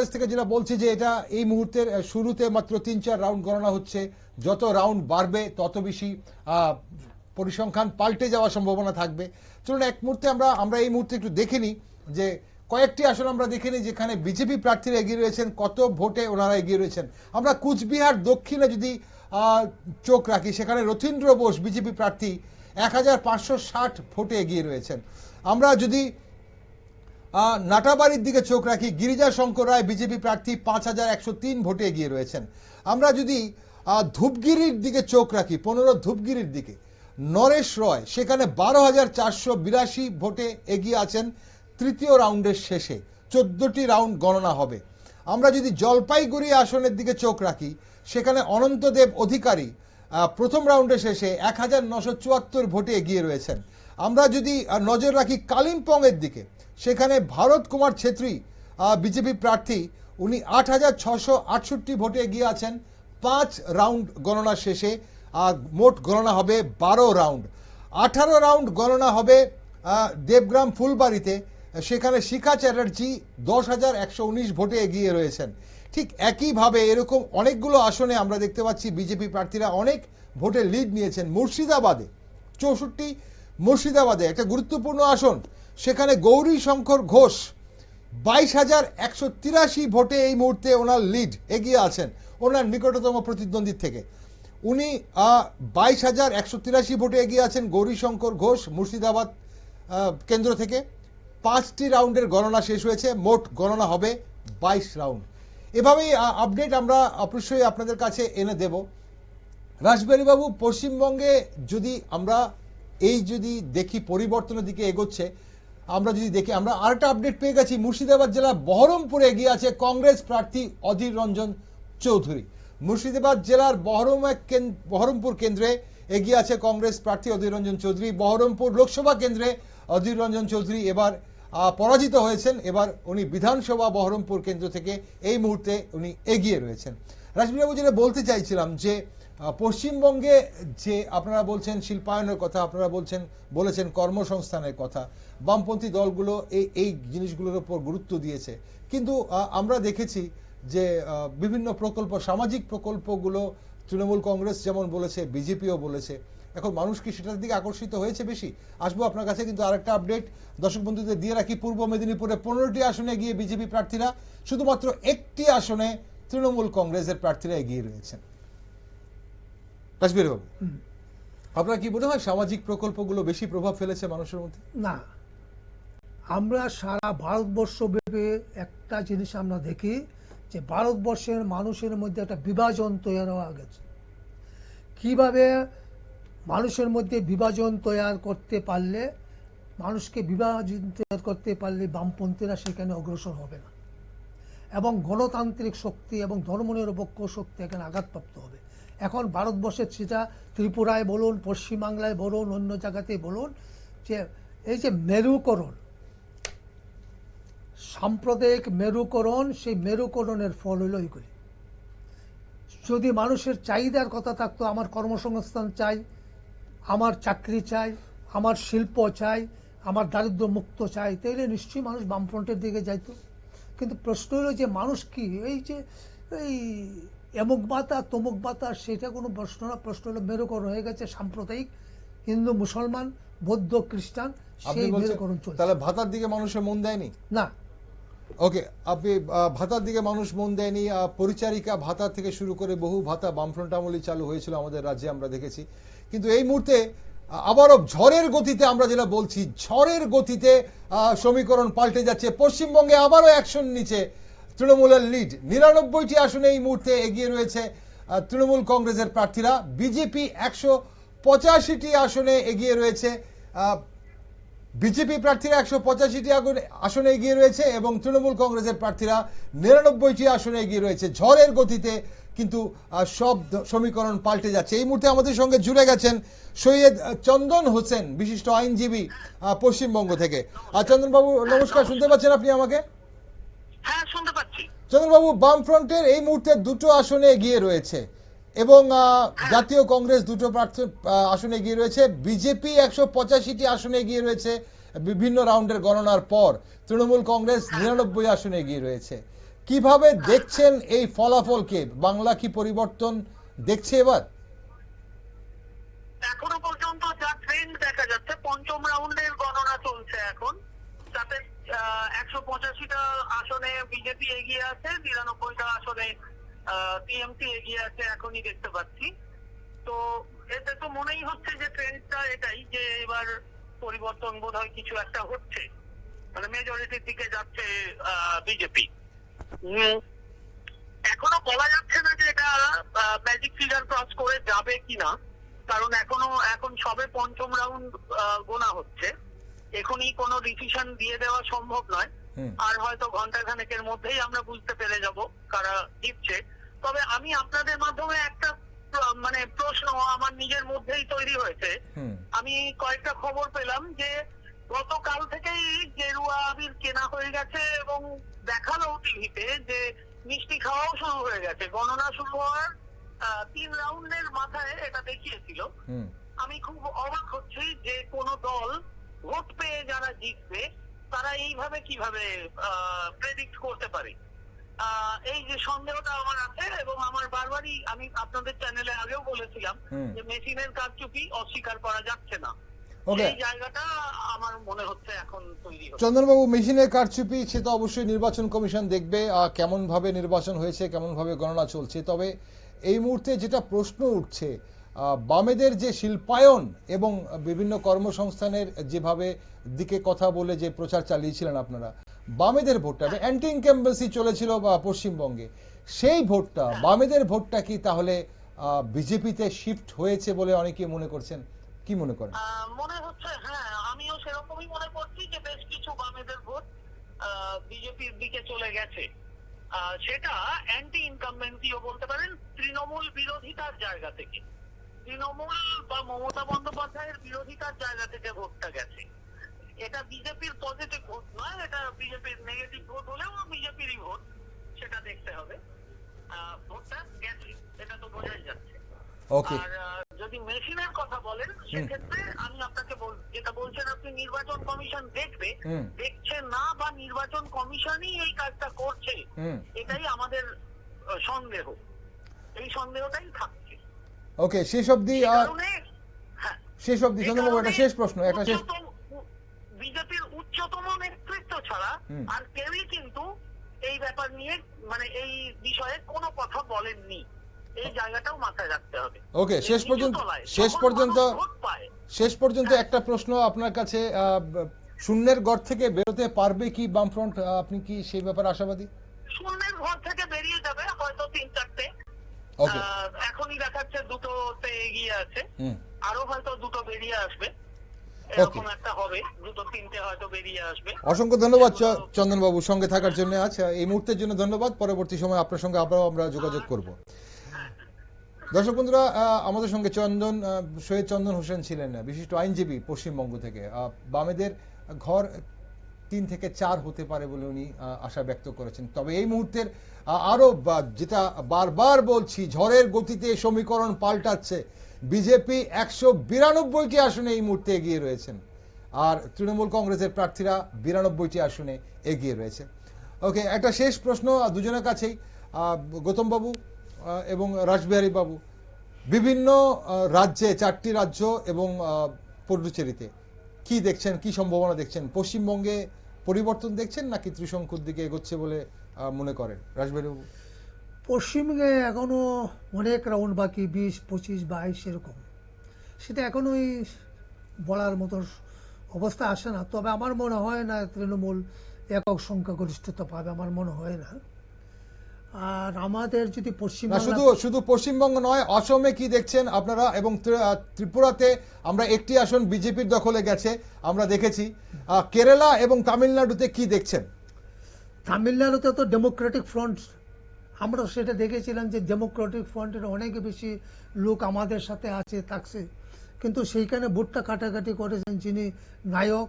কংগ্রেস থেকে যেটা বলছে যে এটা এই মুহূর্তের শুরুতে মাত্র 3-4 রাউন্ড গণনা হচ্ছে, যত রাউন্ড বাড়বে তত বেশি পরিসংখ্যান পাল্টে যাওয়ার সম্ভাবনা থাকবে। চলুন এক মুহূর্তে আমরা এই মুহূর্তে একটু দেখে নিই যে কয়েকটি আসন আমরা দেখে নিই যেখানে বিজেপি প্রার্থীরা এগিয়ে রয়েছেন, কত ভোটে ওনারা এগিয়ে রয়েছেন। আমরা কুচবিহার দক্ষিণে যদি চোখ রাখি, সেখানে রথীন্দ্র বোস বিজেপি প্রার্থী 1560 ভোটে এগিয়ে রয়েছেন। আমরা যদি নাটাবাড়ির দিকে চোখ রাখি, গিরিজা শঙ্কর রায় বিজেপি প্রার্থী 5103 ভোটে এগিয়ে রয়েছেন। আমরা যদি ধূপগিরির দিকে চোখ রাখি, 15 ধূপগিরির দিকে নরেশ রয় সেখানে 12482 ভোটে এগিয়ে আছেন তৃতীয় রাউন্ডের শেষে, 14টি রাউন্ড গণনা হবে। আমরা যদি জলপাইগুড়ি আসনের দিকে চোখ রাখি, সেখানে অনন্তদেব অধিকারী প্রথম রাউন্ডের শেষে 1974 ভোটে এগিয়ে রয়েছেন। আমরা যদি নজর রাখি কালিম্পং এর দিকে, সেখানে ভারত কুমার ছেত্রী বিজেপি প্রার্থী, উনি 8668 ভোটে এগিয়ে আছেন 5 রাউন্ড গণনা শেষে। মোট গণনা হবে 12 রাউন্ড। 18 রাউন্ড গণনা হবে দেবগ্রাম ফুলবাড়িতে, সেখানে শিখা চ্যাটার্জি 10119 ভোটে এগিয়ে রয়েছেন। ঠিক একইভাবে এরকম অনেকগুলো আসনে আমরা দেখতে পাচ্ছি বিজেপি প্রার্থীরা অনেক ভোটে লিড নিয়েছেন। মুর্শিদাবাদে 64, মুর্শিদাবাদে একটা গুরুত্বপূর্ণ আসন, সেখানে গৌরী শঙ্কর ঘোষ 22183 ভোটে এই মুহূর্তে ওনার লিড এগিয়ে আছেন ওনার নিকটতম প্রতিদ্বন্দ্বীর থেকে। উনি 22183 ভোটে এগিয়ে আছেন গৌরী শঙ্কর ঘোষ মুর্শিদাবাদ কেন্দ্র থেকে। 5টি রাউন্ডের গণনা শেষ হয়েছে, মোট গণনা হবে 22 রাউন্ড। এভাবেই আপডেট আমরা অবশ্যই আপনাদের কাছে এনে দেব। রাসবিহারী বাবু, পশ্চিমবঙ্গে যদি আমরা যদি দেখি পরিবর্তনের দিকে এগোচ্ছে, আমরা যদি দেখি, আমরা আরেকটা আপডেট পেয়ে গেছি, মুর্শিদাবাদ জেলার বহরমপুরে এগিয়ে আছে কংগ্রেস প্রার্থী অধীর রঞ্জন চৌধুরী। মুর্শিদাবাদ জেলার বহরমপুর কেন্দ্রে এগিয়ে আছে কংগ্রেস প্রার্থী অধীর রঞ্জন চৌধুরী। বহরমপুর লোকসভা কেন্দ্রে অধীর রঞ্জন চৌধুরী এবার পরাজিত হয়েছেন। এবার উনি বিধানসভা বহরমপুর কেন্দ্র থেকে এই মুহূর্তে উনি এগিয়ে রয়েছেন। রাসবিহারী বাবু, যেটা বলতে চাইছিলাম যে পশ্চিমবঙ্গে যে আপনারা বলছেন শিল্পায়নের কথা, আপনারা বলেছেন কর্মসংস্থানের কথা, বামপন্থী দলগুলো এই জিনিসগুলোর উপর গুরুত্ব দিয়েছে, কিন্তু আমরা দেখেছি যে বিভিন্ন প্রকল্প, সামাজিক প্রকল্পগুলো তৃণমূল কংগ্রেস যেমন বলেছে, বিজেপিও বলেছে। এখন মানুষ কি সেটার দিকে আকর্ষিত হয়েছে বেশি? আসবো আপনার কাছে, কিন্তু আরেকটা আপডেট দর্শক বন্ধুদের দিয়ে রাখি। পূর্ব মেদিনীপুরে 15টি আসনে গিয়ে বিজেপি প্রার্থীরা, শুধুমাত্র একটি আসনে তৃণমূল কংগ্রেসের প্রার্থীরা এগিয়ে রয়েছেন। রাসবিহারী বাবু, আপনার কি মনে হয় সামাজিক প্রকল্পগুলো বেশি প্রভাব ফেলেছে মানুষের মধ্যে? না, আমরা সারা ভারতবর্ষ ব্যাপী একটা জিনিস আমরা দেখি যে ভারতবর্ষের মানুষের মধ্যে একটা বিভাজন তৈরি হয়ে গেছে। কিভাবে মানুষের মধ্যে বিভাজন তৈরি করতে পারলে, মানুষকে বিভাজন তৈরি করতে পারলে বামপন্থীরা সেখানে অগ্রসর হবে না, এবং গণতান্ত্রিক শক্তি এবং ধর্মনিরপেক্ষ শক্তি এখানে আঘাতপ্রাপ্ত হবে। এখন ভারতবর্ষের সেটা ত্রিপুরায় বলুন, পশ্চিমবাংলায় বলুন, অন্য জায়গাতেই বলুন, যে এই যে মেরুকরণ, সাম্প্রদায়িক মেরুকরণ, সেই মেরুকরণের ফল হইল এইগুলি। যদি মানুষের চাহিদার কথা থাকতো, আমার কর্মসংস্থান চাই, আমার চাকরি চাই, আমার শিল্প চাই, আমার দারিদ্র মুক্ত চাই, তাইলে নিশ্চয়ই মানুষ বামফ্রন্টের দিকে যাইতো। কিন্তু প্রশ্ন হলো যে মানুষ কি এই যে এই এমুক বাতা তমুক বাতা, সেটা কোনো প্রশ্ন না। প্রশ্ন হলো মেরুকরণ হয়ে গেছে সাম্প্রদায়িক, হিন্দু মুসলমান বৌদ্ধ খ্রিস্টান, সেই মেরুকরণ চলছে। তাহলে ভাতার দিকে মানুষের মন দেয়নি? না। ওকে, আপনি ভাতার দিকে মানুষ মন দেয়নি। পরিচারিকা ভাতা থেকে শুরু করে বহু ভাতা বামফ্রন্ট আমলে চালু হয়েছিল আমাদের রাজ্যে, আমরা দেখেছি। কিন্তু এই মুহূর্তে আবারও ঝড়ের গতিতে, আমরা যেটা বলছি ঝড়ের গতিতে সমীকরণ পাল্টে যাচ্ছে। পশ্চিমবঙ্গে আবারও অ্যাকশন নিচে তৃণমূলের লিড। 99টি আসনে এই মুহূর্তে এগিয়ে রয়েছে তৃণমূল কংগ্রেসের প্রার্থীরা। বিজেপি 185টি আসনে এগিয়ে রয়েছে, বিজেপি প্রার্থীরা 185টি আসনে এগিয়ে রয়েছে, এবং তৃণমূল কংগ্রেসের প্রার্থীরা 99টি আসনে এগিয়ে রয়েছে। ঝড়ের গতিতে কিন্তু সব সমীকরণ পাল্টে যাচ্ছে। এই মুহূর্তে আমাদের সঙ্গে জুড়ে গেছেন সৈয়দ চন্দন হোসেন, বিশিষ্ট আইনজীবী পশ্চিমবঙ্গ থেকে। চন্দন বাবু নমস্কার, শুনতে পাচ্ছেন আপনি আমাকে? হ্যাঁ, শুনতে পাচ্ছি। চন্দন বাবু, বামফ্রন্টের এই মুহূর্তে 2টো আসনে এগিয়ে রয়েছে, এবং জাতীয় কংগ্রেস 2টো আসনে এগিয়ে রয়েছে। বিজেপি 185টি আসনে এগিয়ে রয়েছে বিভিন্ন রাউন্ডের গণনার পর। তৃণমূল কংগ্রেস 99 আসনে এগিয়ে রয়েছে। কিভাবে দেখছেন এই ফলাফলকে? বাংলা কি পরিবর্তন দেখছে এবার? এখনো পর্যন্ত যা ট্রেন্ড দেখা যাচ্ছে, পঞ্চম রাউন্ডের গণনা চলছে এখন, তাতে 185টা আসনে বিজেপি এগিয়ে আছে, 99টা আসনে টিএমসি এগিয়ে আছে, এখনই দেখতে পাচ্ছি। তো এতে তো মনেই হচ্ছে যে ট্রেন্ডটা এটাই, যে এবার পরিবর্তন বোধহয় কিছু একটা হচ্ছে, মানে মেজরিটির দিকে যাচ্ছে বিজেপি। এখনো বলা যাচ্ছে না যে এটা ম্যাজিক ফিগার ক্রস করে যাবে কিনা, কারণ এখন সবে পঞ্চম রাউন্ড গোনা হচ্ছে, এখনই কোনো ডিসিশন দিয়ে দেওয়া সম্ভব নয়। আর হয়তো ঘন্টাখানেকের মধ্যেই আমরা বুঝতে পেরে যাব কারা জিতছে। তবে আমি আপনাদের মাধ্যমে একটা মানে প্রশ্ন আমার নিজের মধ্যেই তৈরি হয়েছে। আমি কয়েকটা খবর পেলাম যে গতকাল থেকেই গেরুয়া আবির কেনা হয়ে গেছে এবং দেখালো টিভিতে যে মিষ্টি খাওয়াও শুরু হয়ে গেছে। গণনা শুরু হওয়ার 3 রাউন্ডের মাথায় এটা দেখিয়েছিল। আমি খুব অবাক হচ্ছি যে কোন দল ভোট পেয়ে যারা জিতবে তারা এইভাবে কিভাবে প্রেডিক্ট করতে পারে। এই যে সন্দেহটা আমার আছে, এবং আমার বারবারই আমি আপনাদের চ্যানেলে আগেও বলেছিলাম যে মেশিনের কারচুপি অস্বীকার করা যাচ্ছে না। এই জায়গাটা আমার মনে হচ্ছে এখন তৈরি হচ্ছে। চন্দনবাবু, মেশিনের কারচুপি সে তো অবশ্যই নির্বাচন কমিশন দেখবে কেমন ভাবে নির্বাচন হয়েছে, কেমন ভাবে গণনা চলছে। তবে এই মুহূর্তে যেটা প্রশ্ন উঠছে, বামেদের যে শিল্পায়ন এবং বিভিন্ন কর্মসংস্থানের যেভাবে দিকে কথা বলে যে প্রচার চালিয়েছিলেন আপনারা, বামেদের ভোটটা অ্যান্টি ইনকামবেন্সি চলেছিল পশ্চিমবঙ্গে, সেই ভোটটা, বামেদের ভোটটা কি তাহলে বিজেপিতে শিফট হয়েছে বলে অনেকে মনে করছেন? কি মনে করেন? মনে হচ্ছে, হ্যাঁ, আমিও সেরকমই মনে করছি যে বেশ কিছু বামেদের ভোট বিজেপির দিকে চলে গেছে। সেটা অ্যান্টি ইনকামবেন্সিও বলতে পারেন, তৃণমূল বিরোধিতার জায়গা থেকে, তৃণমূল বা মমতা বন্দ্যোপাধ্যায়ের বিরোধিতার জায়গা থেকে ভোটটা গেছে। এটা বিজেপির পজিটিভ ভোট নয়, এটা বিজেপির নেগেটিভ ভোট হলেও বিজেপিরই ভোট, সেটা দেখতে হবে। ভোটটা গেছে, এটা তো বোঝাই যাচ্ছে। আর যদি মেশিনের কথা বলেন, সেক্ষেত্রে আমি আপনাকে যেটা বলছেন আপনি নির্বাচন কমিশন দেখবে, দেখছে না, বা নির্বাচন কমিশনই এই কাজটা করছে, এটাই আমাদের সন্দেহ। এই সন্দেহটাই থাকছে। ওকে, শেষ অবধি চন্দ্রবাবু একটা শেষ প্রশ্ন, বিজেপির উচ্চতম নেতৃত্ব ছাড়া আর কেউই কিন্তু এই ব্যাপার নিয়ে, মানে এই বিষয়ে কোনো কথা বলেননি। এই জায়গাটাও মাথায় রাখতে হবে। ওকে, শেষ পর্যন্ত একটা প্রশ্ন আপনার কাছে, শূন্যের ঘর থেকে বেরোতে পারবে কি বামফ্রন্ট? আপনি কি সেই ব্যাপারে আশাবাদী? শূন্যের ঘর থেকে বেরিয়ে যাবে হয়তো 3-4টে, এখনই দেখাচ্ছে 2টোতে এগিয়ে আছে, আরো হয়তো 2টো বেরিয়ে আসবে, এরকম একটা হবে, 2-3টে হয়তো বেরিয়ে আসবে। অসংখ্য ধন্যবাদ চন্দনবাবু সঙ্গে থাকার জন্য। আচ্ছা, এই মুহূর্তের জন্য ধন্যবাদ। পরবর্তী সময় আপনার সঙ্গে আবারও আমরা যোগাযোগ করব। দর্শক বন্ধুরা, আমাদের সঙ্গে শহীদ চন্দন হোসেন ছিলেন, বিশিষ্ট আইনজীবী পশ্চিমবঙ্গ থেকে। বামেদের ঘর 3 থেকে 4 হতে পারে বলে উনি আশা ব্যক্ত করেছেন। তবে এই মুহূর্তের আরো যেটা বারবার বলছি, ঝড়ের গতিতে সমীকরণ পাল্টাচ্ছে। বিজেপি 192টি আসনে এই মুহূর্তে এগিয়ে রয়েছেন, আর তৃণমূল কংগ্রেসের প্রার্থীরা 92টি আসনে এগিয়ে রয়েছে। ওকে, একটা শেষ প্রশ্ন দুজনের কাছেই, গৌতম বাবু এবং রাসবিহারী বাবু, বিভিন্ন রাজ্যে, 4টি রাজ্য এবং পন্ডিচেরিতে কি দেখছেন, কি সম্ভাবনা দেখছেন? পশ্চিমবঙ্গে পরিবর্তন দেখছেন নাকি ত্রিশঙ্কুর দিকে এগোচ্ছে বলে মনে করেন রাসবিহারী বাবু? পশ্চিমবঙ্গে এখনো অনেক রাউন্ড বাকি, 20, 25, 22 এরকম, সেটা এখনোই বলার মতো অবস্থা আসে না। তবে আমার মনে হয় না তৃণমূল একক সংখ্যাগরিষ্ঠতা পাবে, আমার মনে হয় না। আর আমাদের যদি শুধু পশ্চিমবঙ্গ নয়, অসমে কি দেখছেন আপনারা? এবং ত্রিপুরাতে আমরা একটি আসন বিজেপির দখলে গেছে, আমরা দেখেছি। কেরালা এবং তামিলনাড়ুতে কি দেখছেন? তামিলনাড়ুতে তো ডেমোক্রেটিক ফ্রন্ট, আমরা সেটা দেখেছিলাম যে ডেমোক্রেটিক ফ্রন্টের অনেক বেশি লোক আমাদের সাথে আছে, থাকছে, কিন্তু সেইখানে ভোটটা কাটাকাটি করেছেন যিনি নায়ক,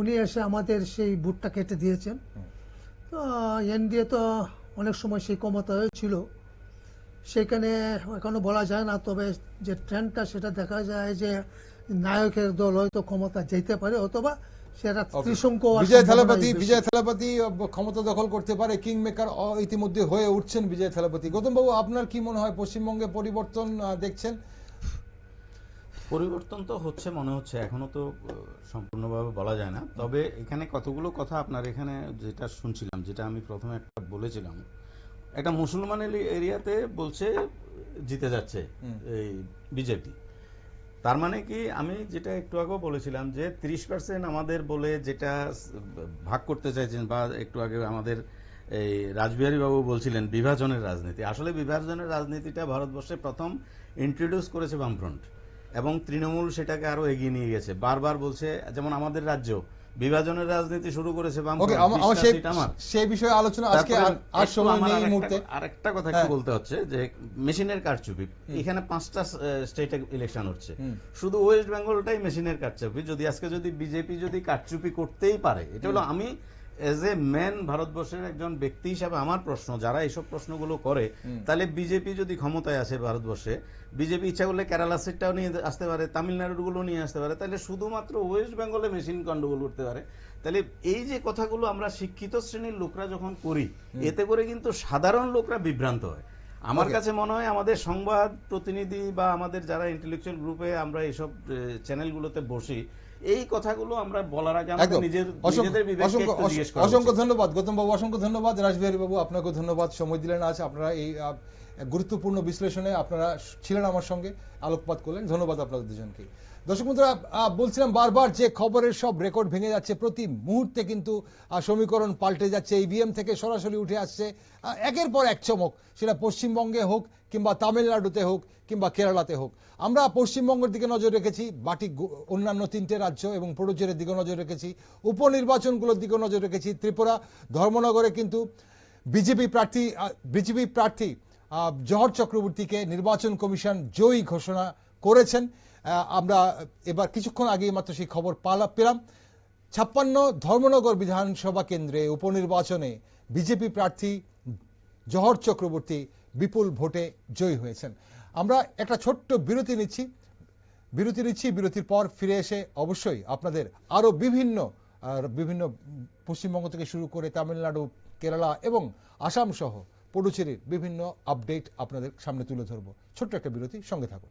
উনি এসে আমাদের সেই ভোটটা কেটে দিয়েছেন। তো এনডিএ তো অনেক সময় সেই ক্ষমতা হয়েছিল, সেখানে এখনো বলা যায় না। তবে যে ট্রেন্ডটা সেটা দেখা যায় যে নায়কের দল হয়তো ক্ষমতা যেতে পারে, অথবা সেটা Okay. ত্রিশঙ্কু হওয়ার বিজয় সম্ভাবনাই থালাপতি বেশি। বিজয় থালাপতি ক্ষমতা দখল করতে পারে, কিং মেকার ইতিমধ্যে হয়ে উঠছেন বিজয় থালাপতি। গৌতম বাবু, আপনার কি মনে হয় পশ্চিমবঙ্গে পরিবর্তন দেখছেন? পরিবর্তন তো হচ্ছে মনে হচ্ছে, এখনো তো সম্পূর্ণভাবে বলা যায় না। তবে এখানে কতগুলো কথা আপনার এখানে যেটা শুনছিলাম, যেটা আমি প্রথমে একটা বলেছিলাম, একটা মুসলমান এরিয়াতে বলছে জিতে যাচ্ছে এই বিজেপি। তার মানে কি, আমি যেটা একটু আগেও বলেছিলাম যে 30% আমাদের বলে যেটা ভাগ করতে চাইছেন, বা একটু আগে আমাদের এই রাসবিহারী বাবু বলছিলেন বিভাজনের রাজনীতি। আসলে বিভাজনের রাজনীতিটা ভারতবর্ষে প্রথম ইন্ট্রোডিউস করেছে বামফ্রন্ট, এবং তৃণমূল সেটাকে আরো এগিয়ে নিয়ে গেছে। বারবার বলছে, যেমন আমাদের রাজ্য বিভাজনের রাজনীতি শুরু করেছে ওকে, বামফ্রন্ট, আমার 20টা সিট আমার। সেই বিষয়ে আলোচনা আজকে আর সময় নেই এই মুহূর্তে। আরেকটা কথা একটু বলতে হচ্ছে যে মেশিনের কারচুপি, এখানে 5টা স্টেটে ইলেকশন হচ্ছে, শুধু ওয়েস্ট বেঙ্গলটাই মেশিনের কারচুপি। যদি বিজেপি যদি কারচুপি করতেই পারে, এটা হলো, আমি এজ এ ম্যান ভারতবর্ষের একজন ব্যক্তি হিসাবে আমার প্রশ্ন, যারা এইসব প্রশ্নগুলো করে, তাহলে বিজেপি যদি ক্ষমতায় আসে ভারতবর্ষে, বিজেপি ইচ্ছা করলে কেরালা সিটটাও নিয়ে আসতে পারে, তামিলনাড়ুর গুলো নিয়ে আসতে পারে, তাহলে শুধুমাত্র ওয়েস্ট বেঙ্গলে মেশিন গন্ডগোল করতে পারে। তাহলে এই যে কথাগুলো আমরা শিক্ষিত শ্রেণীর লোকরা যখন করি, এতে করে কিন্তু সাধারণ লোকরা বিভ্রান্ত হয়। আমার কাছে মনে হয় আমাদের সংবাদ প্রতিনিধি বা আমাদের যারা ইন্টেলেকচুয়াল গ্রুপে আমরা এইসব চ্যানেলগুলোতে বসি, এই কথাগুলো আমরা বলার আগে আমাদের নিজেদের বিবেককে একটু জিজ্ঞেস করা উচিত। অসংখ্য ধন্যবাদ গৌতম বাবু, অসংখ্য ধন্যবাদ রাসবিহারী বাবু, আপনাকেও ধন্যবাদ সময় দিলেন। আজ আপনারা এই গুরুত্বপূর্ণ বিশ্লেষণে আপনারা ছিলেন আমার সঙ্গে, আলোকপাত করলেন। ধন্যবাদ আপনাদের দুজনকে। দর্শক বন্ধুরা, বলছিলাম বারবার যে খবরের সব রেকর্ড ভেঙে যাচ্ছে, প্রতি মুহূর্তে কিন্তু সমীকরণ পাল্টে যাচ্ছে, ইভিএম থেকে সরাসরি উঠে আসছে একের পর এক চমক, সেটা পশ্চিমবঙ্গে হোক কিংবা তামিলনাড়ুতে হোক কিংবা কেরালাতে হোক। আমরা পশ্চিমবঙ্গের দিকে নজর রেখেছি, বাকি অন্যান্য 3টে রাজ্য এবং পুডুচেরির দিকে নজর রেখেছি, উপনির্বাচনগুলোর দিকে নজর রেখেছি। ত্রিপুরা ধর্মনগরে কিন্তু বিজেপি প্রার্থী জহর চক্রবর্তীকে নির্বাচন কমিশন জয়ী ঘোষণা করেছেন। আমরা এবার কিছুক্ষণ আগেই মাত্র সেই খবর পেলাম। 56 ধর্মনগর বিধানসভা কেন্দ্রে উপনির্বাচনে বিজেপি প্রার্থী জহর চক্রবর্তী বিপুল ভোটে জয়ী হয়েছেন। আমরা একটা ছোট্ট বিরতি নিচ্ছি, বিরতির পর ফিরে এসে অবশ্যই আপনাদের আরো বিভিন্ন পশ্চিমবঙ্গ থেকে শুরু করে তামিলনাড়ু, কেরালা এবং আসাম সহ পুডুচেরির বিভিন্ন আপডেট আপনাদের সামনে তুলে ধরবো। ছোট্ট একটা বিরতি, সঙ্গে থাকুন।